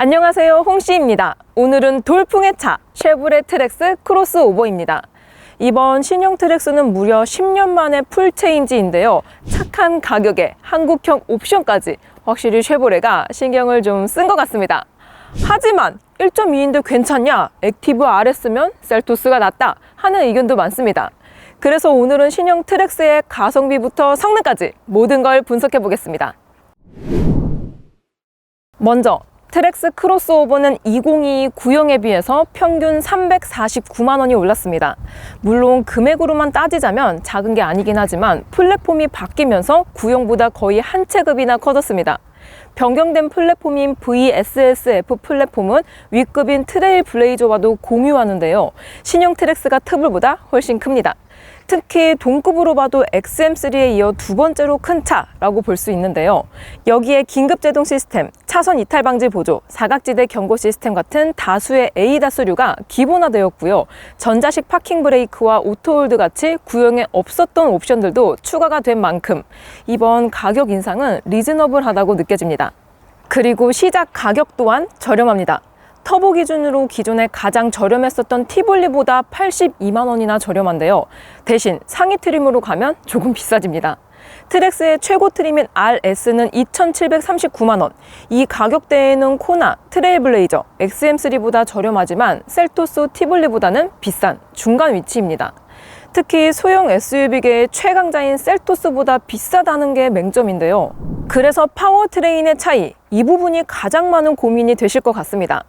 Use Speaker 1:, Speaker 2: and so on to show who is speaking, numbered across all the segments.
Speaker 1: 안녕하세요, 홍씨입니다. 오늘은 돌풍의 차 쉐보레 트랙스 크로스오버입니다. 이번 신형 트랙스는 무려 10년 만에 풀체인지인데요. 착한 가격에 한국형 옵션까지 확실히 쉐보레가 신경을 좀 쓴 것 같습니다. 하지만 1.2인데 괜찮냐? 액티브 RS면 셀토스가 낫다 하는 의견도 많습니다. 그래서 오늘은 신형 트랙스의 가성비부터 성능까지 모든 걸 분석해 보겠습니다. 먼저 트랙스 크로스오버는 2022 구형에 비해서 평균 349만 원이 올랐습니다. 물론 금액으로만 따지자면 작은 게 아니긴 하지만 플랫폼이 바뀌면서 구형보다 거의 한 체급이나 커졌습니다. 변경된 플랫폼인 VSSF 플랫폼은 윗급인 트레일 블레이저와도 공유하는데요. 신형 트랙스가 트블보다 훨씬 큽니다. 특히 동급으로 봐도 XM3에 이어 두 번째로 큰 차라고 볼 수 있는데요. 여기에 긴급제동 시스템, 차선 이탈 방지 보조, 사각지대 경고 시스템 같은 다수의 ADAS류가 기본화되었고요. 전자식 파킹 브레이크와 오토홀드 같이 구형에 없었던 옵션들도 추가가 된 만큼 이번 가격 인상은 리즈너블하다고 느껴집니다. 그리고 시작 가격 또한 저렴합니다. 터보 기준으로 기존에 가장 저렴했었던 티볼리보다 82만 원이나 저렴한데요. 대신 상위 트림으로 가면 조금 비싸집니다. 트랙스의 최고 트림인 RS는 2,739만 원. 이 가격대에는 코나, 트레일블레이저, XM3보다 저렴하지만 셀토스 티볼리보다는 비싼 중간 위치입니다. 특히 소형 SUV계의 최강자인 셀토스보다 비싸다는 게 맹점인데요. 그래서 파워트레인의 차이, 이 부분이 가장 많은 고민이 되실 것 같습니다.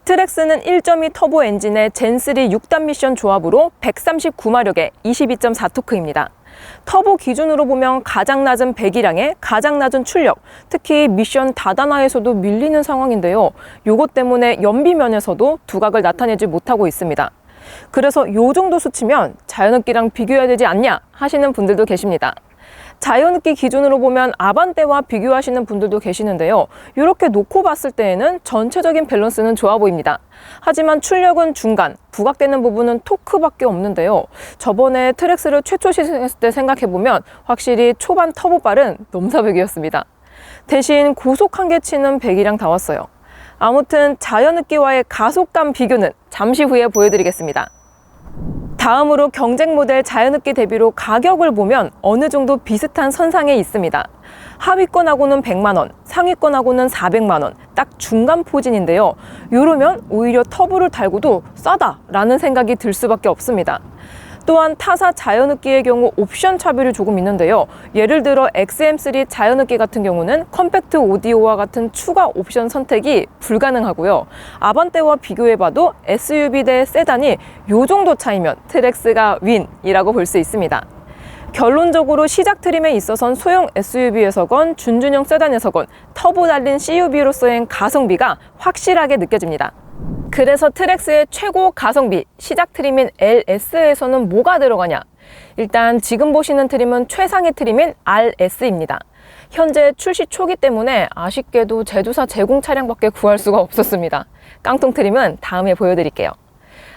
Speaker 1: 트랙스는 1.2 터보 엔진의 젠3 6단 미션 조합으로 139마력의 22.4토크입니다. 터보 기준으로 보면 가장 낮은 배기량에 가장 낮은 출력, 특히 미션 다단화에서도 밀리는 상황인데요. 요것 때문에 연비면에서도 두각을 나타내지 못하고 있습니다. 그래서 요 정도 수치면 자연흡기랑 비교해야 되지 않냐 하시는 분들도 계십니다. 자연흡기 기준으로 보면 아반떼와 비교하시는 분들도 계시는데요. 이렇게 놓고 봤을 때에는 전체적인 밸런스는 좋아 보입니다. 하지만 출력은 중간, 부각되는 부분은 토크밖에 없는데요. 저번에 트랙스를 최초 시승했을 때 생각해보면 확실히 초반 터보발은 넘사벽이었습니다. 대신 고속 한계치는 배기량 다 왔어요. 아무튼 자연흡기와의 가속감 비교는 잠시 후에 보여드리겠습니다. 다음으로 경쟁 모델 자연흡기 대비로 가격을 보면 어느 정도 비슷한 선상에 있습니다. 하위권하고는 100만 원, 상위권하고는 400만 원, 딱 중간 포진인데요. 이러면 오히려 터보를 달고도 싸다라는 생각이 들 수밖에 없습니다. 또한 타사 자연흡기의 경우 옵션 차별이 조금 있는데요. 예를 들어 XM3 자연흡기 같은 경우는 컴팩트 오디오와 같은 추가 옵션 선택이 불가능하고요. 아반떼와 비교해봐도 SUV 대 세단이 요 정도 차이면 트랙스가 윈이라고 볼 수 있습니다. 결론적으로 시작 트림에 있어선 소형 SUV에서건 준준형 세단에서건 터보 달린 CUV로서의 가성비가 확실하게 느껴집니다. 그래서 트랙스의 최고 가성비 시작 트림인 LS에서는 뭐가 들어가냐? 일단 지금 보시는 트림은 최상위 트림인 RS입니다. 현재 출시 초기 때문에 아쉽게도 제조사 제공 차량밖에 구할 수가 없었습니다. 깡통 트림은 다음에 보여드릴게요.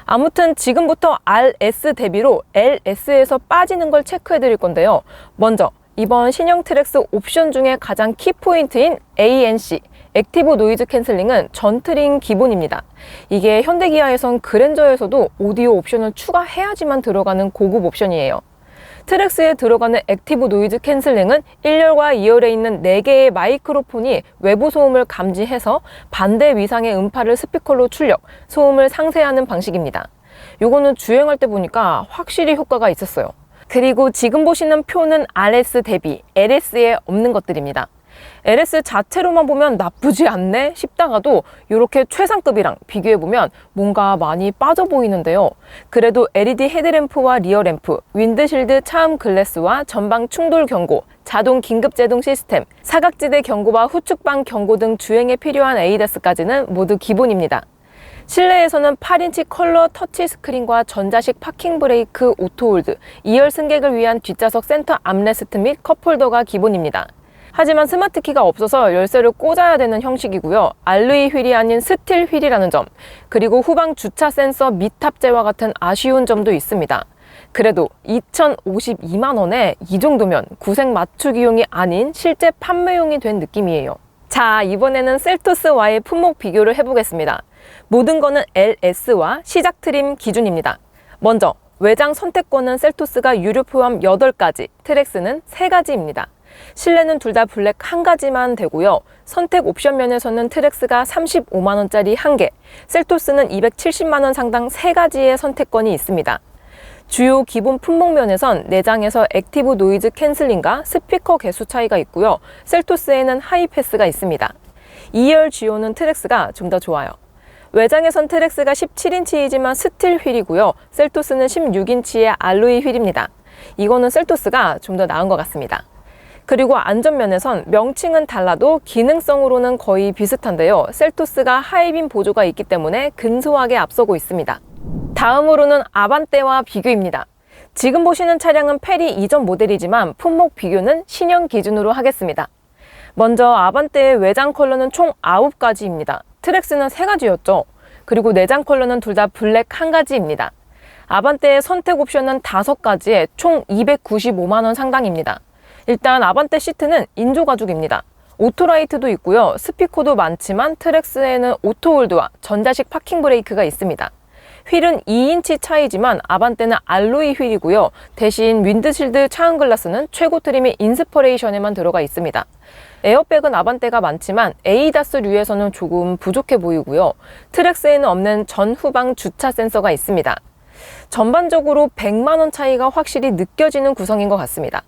Speaker 1: 아무튼 지금부터 RS 대비로 LS에서 빠지는 걸 체크해 드릴 건데요. 먼저 이번 신형 트랙스 옵션 중에 가장 키포인트인 ANC 액티브 노이즈 캔슬링은 전 트림 기본입니다. 이게 현대기아에선 그랜저에서도 오디오 옵션을 추가해야지만 들어가는 고급 옵션이에요. 트랙스에 들어가는 액티브 노이즈 캔슬링은 1열과 2열에 있는 4개의 마이크로폰이 외부 소음을 감지해서 반대 위상의 음파를 스피커로 출력, 소음을 상쇄하는 방식입니다. 요거는 주행할 때 보니까 확실히 효과가 있었어요. 그리고 지금 보시는 표는 RS 대비 LS에 없는 것들입니다. LS 자체로만 보면 나쁘지 않네 싶다가도 이렇게 최상급이랑 비교해보면 뭔가 많이 빠져 보이는데요. 그래도 LED 헤드램프와 리어램프, 윈드실드 차음 글래스와 전방 충돌 경고, 자동 긴급제동 시스템, 사각지대 경고와 후측방 경고 등 주행에 필요한 ADAS까지는 모두 기본입니다. 실내에서는 8인치 컬러 터치 스크린과 전자식 파킹 브레이크 오토홀드, 2열 승객을 위한 뒷좌석 센터 암레스트 및 컵홀더가 기본입니다. 하지만 스마트키가 없어서 열쇠를 꽂아야 되는 형식이고요. 알루이 휠이 아닌 스틸 휠이라는 점, 그리고 후방 주차 센서 미탑재와 같은 아쉬운 점도 있습니다. 그래도 2,052만 원에 이 정도면 구색 맞추기용이 아닌 실제 판매용이 된 느낌이에요. 자, 이번에는 셀토스와의 품목 비교를 해보겠습니다. 모든 거는 LS와 시작 트림 기준입니다. 먼저 외장 선택권은 셀토스가 유료 포함 8가지, 트랙스는 3가지입니다. 실내는 둘 다 블랙 1가지만 되고요. 선택 옵션 면에서는 트랙스가 35만원짜리 1개, 셀토스는 270만원 상당 3가지의 선택권이 있습니다. 주요 기본 품목 면에선 내장에서 액티브 노이즈 캔슬링과 스피커 개수 차이가 있고요. 셀토스에는 하이패스가 있습니다. 2열 지오는 트랙스가 좀 더 좋아요. 외장에선 트랙스가 17인치이지만 스틸 휠이고요. 셀토스는 16인치의 알로이 휠입니다. 이거는 셀토스가 좀 더 나은 것 같습니다. 그리고 안전면에선 명칭은 달라도 기능성으로는 거의 비슷한데요. 셀토스가 하이빔 보조가 있기 때문에 근소하게 앞서고 있습니다. 다음으로는 아반떼와 비교입니다. 지금 보시는 차량은 페리 이전 모델이지만 품목 비교는 신형 기준으로 하겠습니다. 먼저 아반떼의 외장 컬러는 총 9가지입니다. 트랙스는 3가지였죠. 그리고 내장 컬러는 둘 다 블랙 1가지입니다. 아반떼의 선택 옵션은 5가지에 총 295만원 상당입니다. 일단 아반떼 시트는 인조 가죽입니다. 오토라이트도 있고요. 스피커도 많지만 트랙스에는 오토홀드와 전자식 파킹 브레이크가 있습니다. 휠은 2인치 차이지만 아반떼는 알로이 휠이고요. 대신 윈드실드 차은 글라스는 최고 트림이 인스퍼레이션에만 들어가 있습니다. 에어백은 아반떼가 많지만 에이다스류에서는 조금 부족해 보이고요. 트랙스에는 없는 전후방 주차 센서가 있습니다. 전반적으로 100만원 차이가 확실히 느껴지는 구성인 것 같습니다.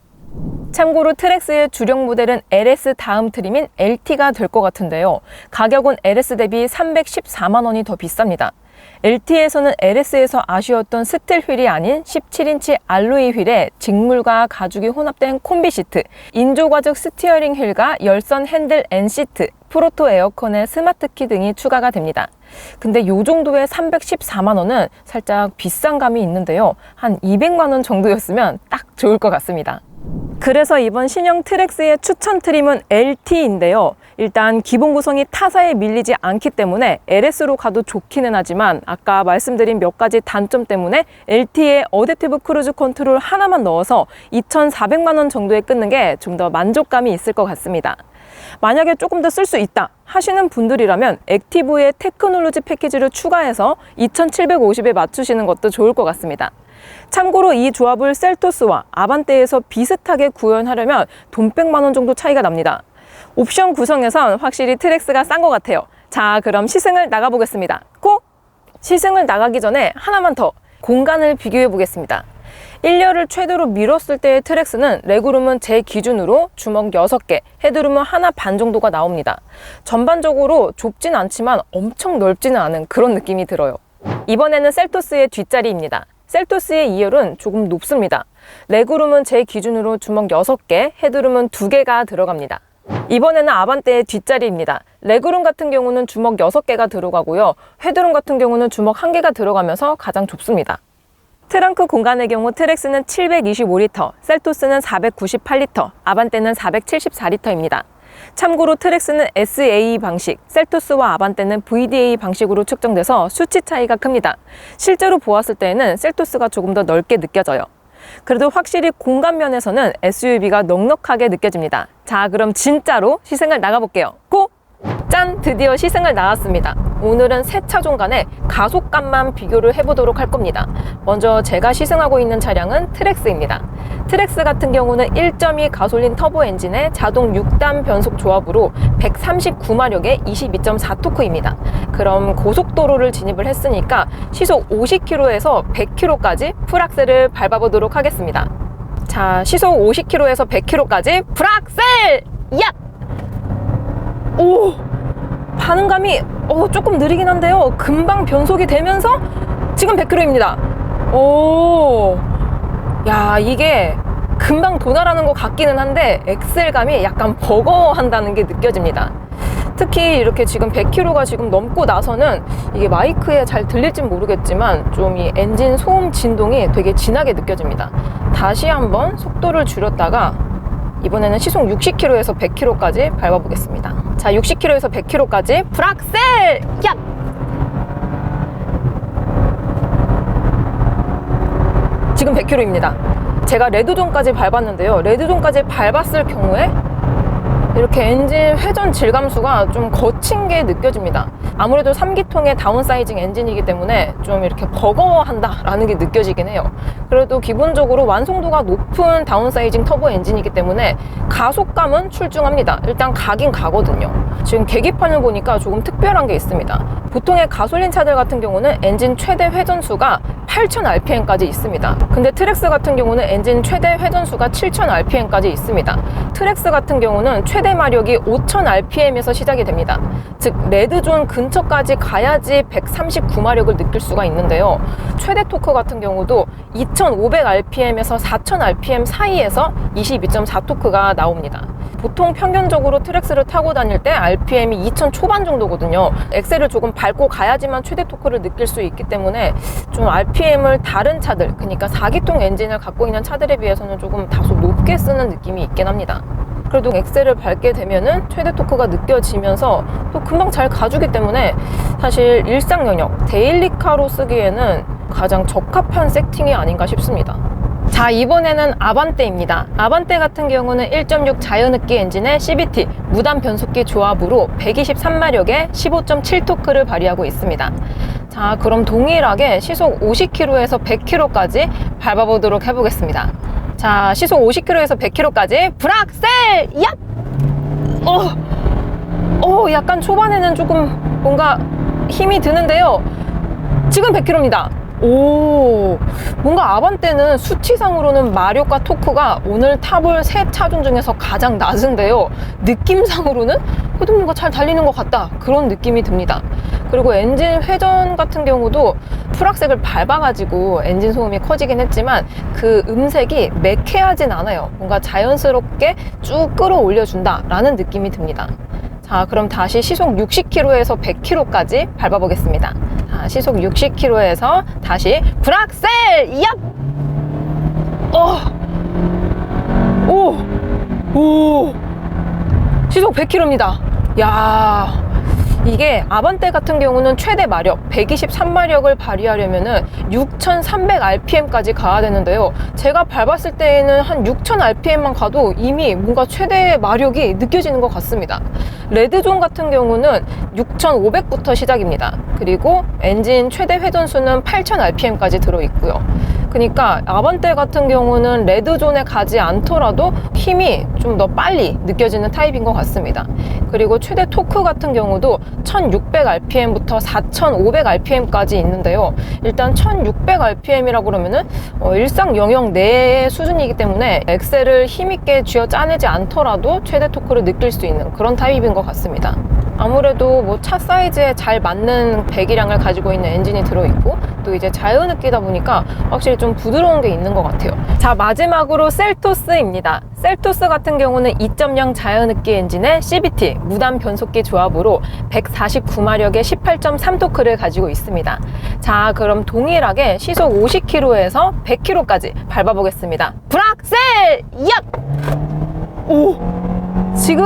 Speaker 1: 참고로 트랙스의 주력 모델은 LS 다음 트림인 LT가 될 것 같은데요. 가격은 LS 대비 314만원이 더 비쌉니다. LT에서는 LS에서 아쉬웠던 스틸 휠이 아닌 17인치 알로이 휠에 직물과 가죽이 혼합된 콤비 시트, 인조 가죽 스티어링 휠과 열선 핸들 N시트, 프로토 에어컨의 스마트 키 등이 추가가 됩니다. 근데 이 정도의 314만원은 살짝 비싼 감이 있는데요. 한 200만원 정도였으면 딱 좋을 것 같습니다. 그래서 이번 신형 트랙스의 추천 트림은 LT인데요. 일단 기본 구성이 타사에 밀리지 않기 때문에 LS로 가도 좋기는 하지만 아까 말씀드린 몇 가지 단점 때문에 LT에 어댑티브 크루즈 컨트롤 하나만 넣어서 2,400만원 정도에 끊는 게 좀 더 만족감이 있을 것 같습니다. 만약에 조금 더 쓸 수 있다 하시는 분들이라면 액티브의 테크놀로지 패키지를 추가해서 2,750에 맞추시는 것도 좋을 것 같습니다. 참고로 이 조합을 셀토스와 아반떼에서 비슷하게 구현하려면 돈 100만원 정도 차이가 납니다. 옵션 구성에선 확실히 트랙스가 싼 것 같아요. 자, 그럼 시승을 나가보겠습니다. 고! 시승을 나가기 전에 하나만 더 공간을 비교해 보겠습니다. 1열을 최대로 밀었을 때의 트랙스는 레그룸은 제 기준으로 주먹 6개, 헤드룸은 하나 반 정도가 나옵니다. 전반적으로 좁진 않지만 엄청 넓지는 않은 그런 느낌이 들어요. 이번에는 셀토스의 뒷자리입니다. 셀토스의 2열은 조금 높습니다. 레그룸은 제 기준으로 주먹 6개, 헤드룸은 2개가 들어갑니다. 이번에는 아반떼의 뒷자리입니다. 레그룸 같은 경우는 주먹 6개가 들어가고요. 헤드룸 같은 경우는 주먹 1개가 들어가면서 가장 좁습니다. 트렁크 공간의 경우 트랙스는 725리터, 셀토스는 498리터, 아반떼는 474리터입니다. 참고로 트랙스는 SA 방식, 셀토스와 아반떼는 VDA 방식으로 측정돼서 수치 차이가 큽니다. 실제로 보았을 때에는 셀토스가 조금 더 넓게 느껴져요. 그래도 확실히 공간 면에서는 SUV가 넉넉하게 느껴집니다. 자, 그럼 진짜로 시승을 나가볼게요. 고! 짠! 드디어 시승을 나왔습니다. 오늘은 세 차종 간의 가속감만 비교를 해보도록 할 겁니다. 먼저 제가 시승하고 있는 차량은 트랙스입니다. 트랙스 같은 경우는 1.2 가솔린 터보 엔진의 자동 6단 변속 조합으로 139마력의 22.4토크입니다. 그럼 고속도로를 진입을 했으니까 시속 50km에서 100km까지 풀악셀을 밟아보도록 하겠습니다. 자, 시속 50km에서 100km까지 풀악셀! 야! 오! 반응감이 조금 느리긴 한데요. 금방 변속이 되면서 지금 100km입니다. 오! 야, 이게 금방 도달하는 것 같기는 한데 엑셀감이 약간 버거워한다는 게 느껴집니다. 특히 이렇게 지금 100km가 지금 넘고 나서는 이게 마이크에 잘 들릴진 모르겠지만 좀 이 엔진 소음 진동이 되게 진하게 느껴집니다. 다시 한번 속도를 줄였다가 이번에는 시속 60km에서 100km까지 밟아보겠습니다. 자, 60km에서 100km까지 풀악셀! 야! 지금 100km입니다. 제가 레드존까지 밟았는데요. 레드존까지 밟았을 경우에 이렇게 엔진 회전 질감수가 좀 거친 게 느껴집니다. 아무래도 3기통의 다운사이징 엔진이기 때문에 좀 이렇게 버거워한다 라는 게 느껴지긴 해요. 그래도 기본적으로 완성도가 높은 다운사이징 터보 엔진이기 때문에 가속감은 출중합니다. 일단 가긴 가거든요. 지금 계기판을 보니까 조금 특별한 게 있습니다. 보통의 가솔린 차들 같은 경우는 엔진 최대 회전수가 8000rpm까지 있습니다. 근데 트랙스 같은 경우는 엔진 최대 회전수가 7000rpm까지 있습니다. 트랙스 같은 경우는 최대 마력이 5000rpm에서 시작이 됩니다. 즉 레드존 근처까지 가야지 139마력을 느낄 수가 있는데요. 최대 토크 같은 경우도 2500rpm에서 4000rpm 사이에서 22.4토크가 나옵니다. 보통 평균적으로 트랙스를 타고 다닐 때 RPM이 2000 초반 정도거든요. 엑셀을 조금 밟고 가야지만 최대 토크를 느낄 수 있기 때문에 좀 RPM을 다른 차들, 그러니까 4기통 엔진을 갖고 있는 차들에 비해서는 조금 다소 높게 쓰는 느낌이 있긴 합니다. 그래도 엑셀을 밟게 되면은 최대 토크가 느껴지면서 또 금방 잘 가주기 때문에 사실 일상 영역, 데일리카로 쓰기에는 가장 적합한 세팅이 아닌가 싶습니다. 자, 이번에는 아반떼입니다. 아반떼 같은 경우는 1.6 자연흡기 엔진의 CVT 무단 변속기 조합으로 123마력의 15.7토크를 발휘하고 있습니다. 자, 그럼 동일하게 시속 50km에서 100km까지 밟아보도록 해보겠습니다. 자, 시속 50km에서 100km까지 브락셀! 얍! 약간 초반에는 조금 뭔가 힘이 드는데요. 지금 100km입니다. 뭔가 아반떼는 수치상으로는 마력과 토크가 오늘 타볼 세 차종 중에서 가장 낮은데요. 느낌상으로는 그래도 뭔가 잘 달리는 것 같다, 그런 느낌이 듭니다. 그리고 엔진 회전 같은 경우도 풀악색을 밟아가지고 엔진 소음이 커지긴 했지만 그 음색이 매캐하진 않아요. 뭔가 자연스럽게 쭉 끌어올려준다 라는 느낌이 듭니다. 자, 그럼 다시 시속 60km에서 100km까지 밟아보겠습니다. 자, 시속 60km에서 다시 브락셀! 얍! 시속 100km입니다. 야, 이게 아반떼 같은 경우는 최대 마력 123마력을 발휘하려면은 6300rpm까지 가야 되는데요. 제가 밟았을 때에는 한 6000rpm만 가도 이미 뭔가 최대 마력이 느껴지는 것 같습니다. 레드존 같은 경우는 6500부터 시작입니다. 그리고 엔진 최대 회전수는 8000rpm까지 들어있고요. 그러니까 아반떼 같은 경우는 레드존에 가지 않더라도 힘이 좀 더 빨리 느껴지는 타입인 것 같습니다. 그리고 최대 토크 같은 경우도 1600rpm부터 4500rpm까지 있는데요. 일단 1600rpm이라고 그러면은 일상 영역 내의 수준이기 때문에 엑셀을 힘있게 쥐어 짜내지 않더라도 최대 토크를 느낄 수 있는 그런 타입인 것 같습니다. 아무래도 뭐 차 사이즈에 잘 맞는 배기량을 가지고 있는 엔진이 들어있고 또 이제 자연흡기다 보니까 확실히 좀 부드러운 게 있는 것 같아요. 자, 마지막으로 셀토스입니다. 셀토스 같은 경우는 2.0 자연흡기 엔진의 CVT 무단 변속기 조합으로 149마력의 18.3토크를 가지고 있습니다. 자, 그럼 동일하게 시속 50km에서 100km까지 밟아보겠습니다. 브락셀! 얍! 지금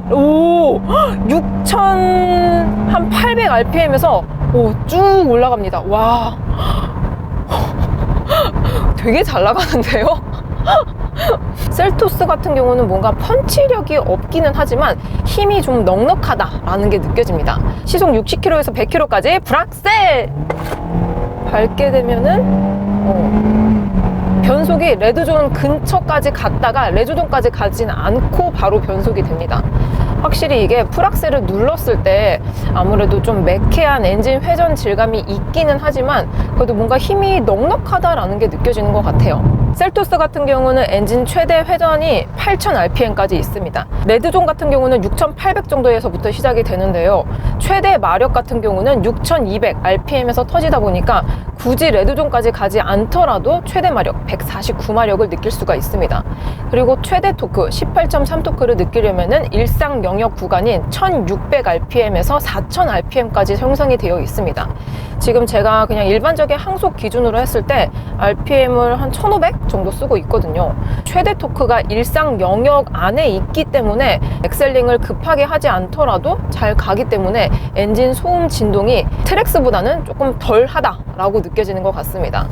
Speaker 1: 6800rpm에서 쭉 올라갑니다. 와, 되게 잘 나가는데요? 셀토스 같은 경우는 뭔가 펀치력이 없기는 하지만 힘이 좀 넉넉하다라는 게 느껴집니다. 시속 60km에서 100km까지 브락셀! 밟게 되면은 변속이 레드존 근처까지 갔다가 레드존까지 가진 않고 바로 변속이 됩니다. 확실히 이게 풀악셀을 눌렀을 때 아무래도 좀 매캐한 엔진 회전 질감이 있기는 하지만 그래도 뭔가 힘이 넉넉하다라는 게 느껴지는 것 같아요. 셀토스 같은 경우는 엔진 최대 회전이 8000rpm까지 있습니다. 레드존 같은 경우는 6800 정도에서부터 시작이 되는데요. 최대 마력 같은 경우는 6200rpm에서 터지다 보니까 굳이 레드존까지 가지 않더라도 최대 마력 149마력을 느낄 수가 있습니다. 그리고 최대 토크 18.3토크를 느끼려면은 일상 영역 구간인 1600rpm에서 4000rpm까지 형성이 되어 있습니다. 지금 제가 그냥 일반적인 항속 기준으로 했을 때 RPM을 한 1500 정도 쓰고 있거든요. 최대 토크가 일상 영역 안에 있기 때문에 엑셀링을 급하게 하지 않더라도 잘 가기 때문에 엔진 소음 진동이 트랙스보다는 조금 덜 하다라고 느껴지는 것 같습니다.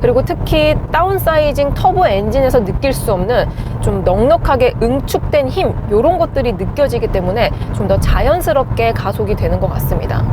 Speaker 1: 그리고 특히 다운사이징 터보 엔진에서 느낄 수 없는 좀 넉넉하게 응축된 힘, 이런 것들이 느껴지기 때문에 좀 더 자연스럽게 가속이 되는 것 같습니다.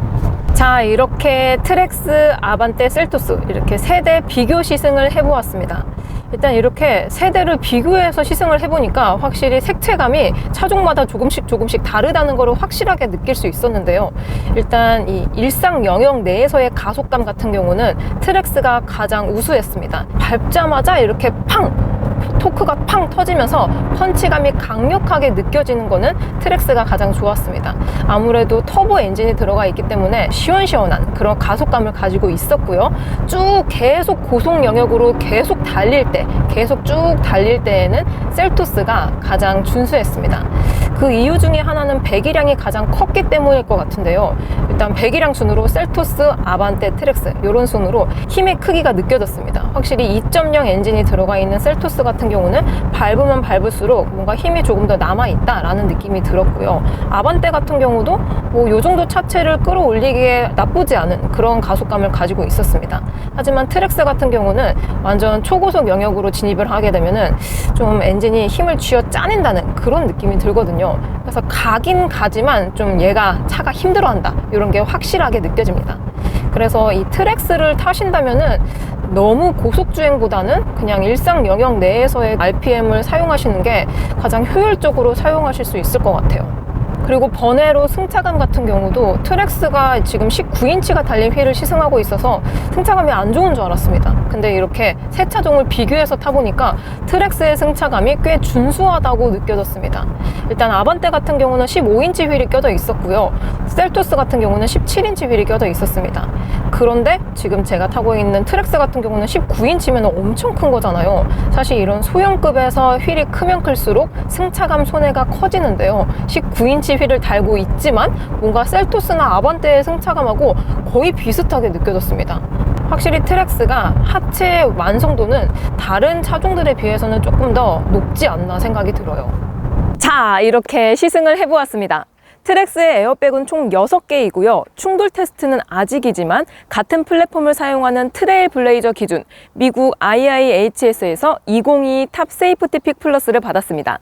Speaker 1: 자, 이렇게 트랙스, 아반떼, 셀토스 이렇게 세대 비교 시승을 해보았습니다. 일단 이렇게 세대를 비교해서 시승을 해보니까 확실히 색채감이 차종마다 조금씩 다르다는 걸 확실하게 느낄 수 있었는데요. 일단 이 일상 영역 내에서의 가속감 같은 경우는 트랙스가 가장 우수했습니다. 밟자마자 이렇게 팡! 토크가 팡 터지면서 펀치감이 강력하게 느껴지는 거는 트랙스가 가장 좋았습니다. 아무래도 터보 엔진이 들어가 있기 때문에 시원시원한 그런 가속감을 가지고 있었고요. 쭉 계속 고속 영역으로 계속 달릴 때에는 셀토스가 가장 준수했습니다. 그 이유 중에 하나는 배기량이 가장 컸기 때문일 것 같은데요. 일단 배기량 순으로 셀토스, 아반떼, 트랙스 이런 순으로 힘의 크기가 느껴졌습니다. 확실히 2.0 엔진이 들어가 있는 셀토스 같은 경우는 밟으면 밟을수록 뭔가 힘이 조금 더 남아있다라는 느낌이 들었고요. 아반떼 같은 경우도 뭐 요 정도 차체를 끌어올리기에 나쁘지 않은 그런 가속감을 가지고 있었습니다. 하지만 트랙스 같은 경우는 완전 초고속 영역으로 진입을 하게 되면은 좀 엔진이 힘을 쥐어 짜낸다는 그런 느낌이 들거든요. 그래서 가긴 가지만 좀 얘가 차가 힘들어한다 이런 게 확실하게 느껴집니다. 그래서 이 트랙스를 타신다면은 너무 고속주행보다는 그냥 일상 영역 내에서의 RPM을 사용하시는 게 가장 효율적으로 사용하실 수 있을 것 같아요. 그리고 번외로 승차감 같은 경우도 트랙스가 지금 19인치가 달린 휠을 시승하고 있어서 승차감이 안 좋은 줄 알았습니다. 근데 이렇게 세 차종을 비교해서 타보니까 트랙스의 승차감이 꽤 준수하다고 느껴졌습니다. 일단 아반떼 같은 경우는 15인치 휠이 껴져 있었고요. 셀토스 같은 경우는 17인치 휠이 껴져 있었습니다. 그런데 지금 제가 타고 있는 트랙스 같은 경우는 19인치면 엄청 큰 거잖아요. 사실 이런 소형급에서 휠이 크면 클수록 승차감 손해가 커지는데요. 19인치 휠을 달고 있지만 뭔가 셀토스나 아반떼의 승차감하고 거의 비슷하게 느껴졌습니다. 확실히 트랙스가 하체 완성도는 다른 차종들에 비해서는 조금 더 높지 않나 생각이 들어요. 자, 이렇게 시승을 해보았습니다. 트랙스의 에어백은 총 6개이고요. 충돌 테스트는 아직이지만 같은 플랫폼을 사용하는 트레일 블레이저 기준 미국 IIHS에서 2022 탑 세이프티 픽 플러스를 받았습니다.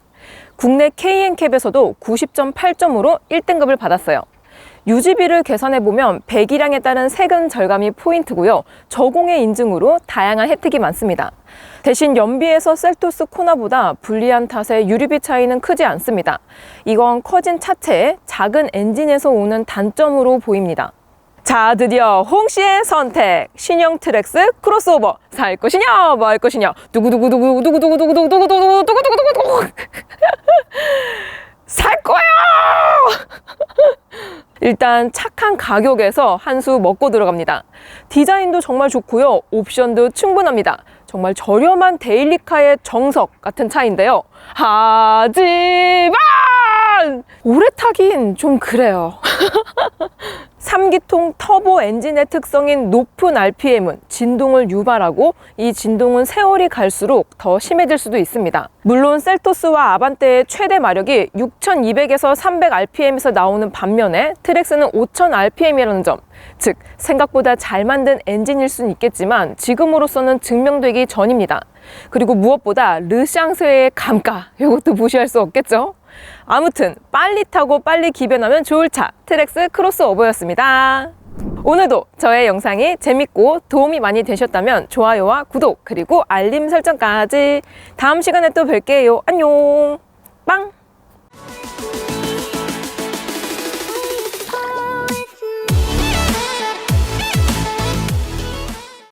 Speaker 1: 국내 KN캡에서도 90.8점으로 1등급을 받았어요. 유지비를 계산해보면 배기량에 따른 세금 절감이 포인트고요. 저공해 인증으로 다양한 혜택이 많습니다. 대신 연비에서 셀토스 코나보다 불리한 탓에 유류비 차이는 크지 않습니다. 이건 커진 차체에 작은 엔진에서 오는 단점으로 보입니다. 자, 드디어 홍씨의 선택! 신형 트랙스 크로스오버! 살 것이냐 말 것이냐 두구두구두구두구두구두구두구두구두구두구두구두구두구 살 거야! 일단 착한 가격에서 한 수 먹고 들어갑니다. 디자인도 정말 좋고요. 옵션도 충분합니다. 정말 저렴한 데일리카의 정석 같은 차인데요. 하지만 오래 타긴 좀 그래요. 3기통 터보 엔진의 특성인 높은 RPM은 진동을 유발하고 이 진동은 세월이 갈수록 더 심해질 수도 있습니다. 물론 셀토스와 아반떼의 최대 마력이 6200에서 300rpm에서 나오는 반면에 트랙스는 5000rpm이라는 점, 즉 생각보다 잘 만든 엔진일 수는 있겠지만 지금으로서는 증명되기 전입니다. 그리고 무엇보다 르샹스의 감가, 이것도 무시할 수 없겠죠? 아무튼 빨리 타고 빨리 기변하면 좋을 차 트랙스 크로스오버였습니다. 오늘도 저의 영상이 재밌고 도움이 많이 되셨다면 좋아요와 구독 그리고 알림 설정까지. 다음 시간에 또 뵐게요. 안녕. 빵.